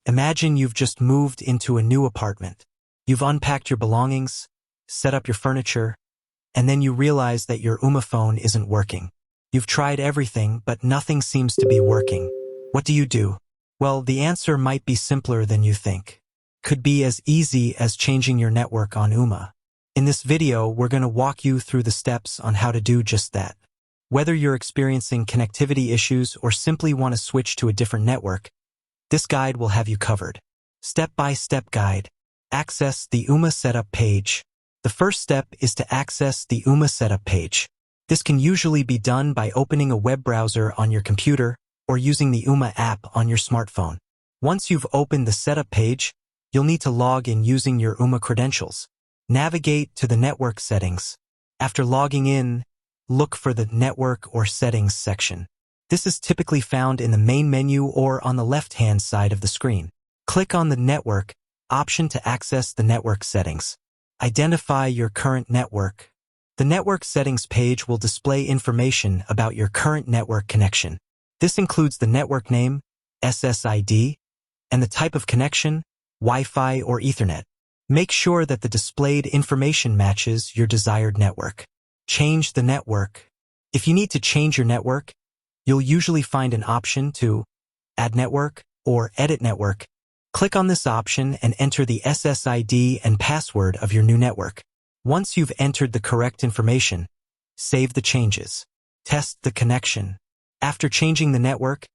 Imagine you've just moved into a new apartment. You've unpacked your belongings, set up your furniture, and then you realize that your Ooma phone isn't working. You've tried everything, but nothing seems to be working. What do you do? Well, the answer might be simpler than you think. Could be as easy as changing your network on Ooma. In this video, we're going to walk you through the steps on how to do just that. Whether you're experiencing connectivity issues or simply want to switch to a different network, this guide will have you covered. Step-by-step guide. Access the Ooma setup page. The first step is to access the Ooma setup page. This can usually be done by opening a web browser on your computer or using the Ooma app on your smartphone. Once you've opened the setup page, you'll need to log in using your Ooma credentials. Navigate to the network settings. After logging in, look for the network or settings section. This is typically found in the main menu or on the left-hand side of the screen. Click on the network option to access the network settings. Identify your current network. The network settings page will display information about your current network connection. This includes the network name, SSID, and the type of connection, Wi-Fi or Ethernet. Make sure that the displayed information matches your desired network. Change the network. If you need to change your network, you'll usually find an option to Add Network or Edit Network. Click on this option and enter the SSID and password of your new network. Once you've entered the correct information, save the changes. Test the connection. After changing the network,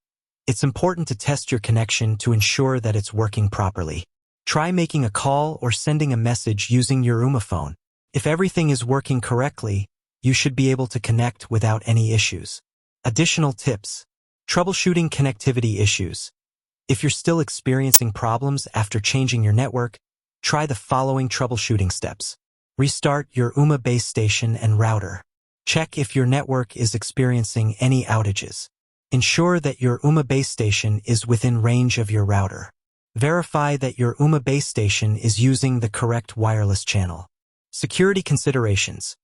it's important to test your connection to ensure that it's working properly. Try making a call or sending a message using your Ooma phone. If everything is working correctly, you should be able to connect without any issues. Additional tips. Troubleshooting connectivity issues. If you're still experiencing problems after changing your network, try the following troubleshooting steps. Restart your Ooma base station and router. Check if your network is experiencing any outages. Ensure that your Ooma base station is within range of your router. Verify that your Ooma base station is using the correct wireless channel. Security considerations.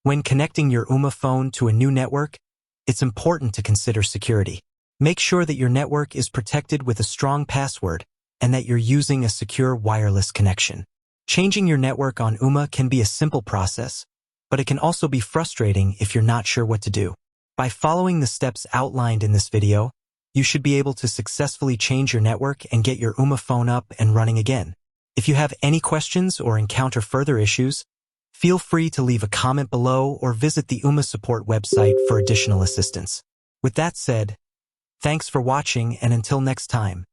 When connecting your Ooma phone to a new network, it's important to consider security. Make sure that your network is protected with a strong password and that you're using a secure wireless connection. Changing your network on Ooma can be a simple process, but it can also be frustrating if you're not sure what to do. By following the steps outlined in this video, you should be able to successfully change your network and get your Ooma phone up and running again. If you have any questions or encounter further issues, feel free to leave a comment below or visit the Ooma support website for additional assistance. With that said, thanks for watching, and until next time.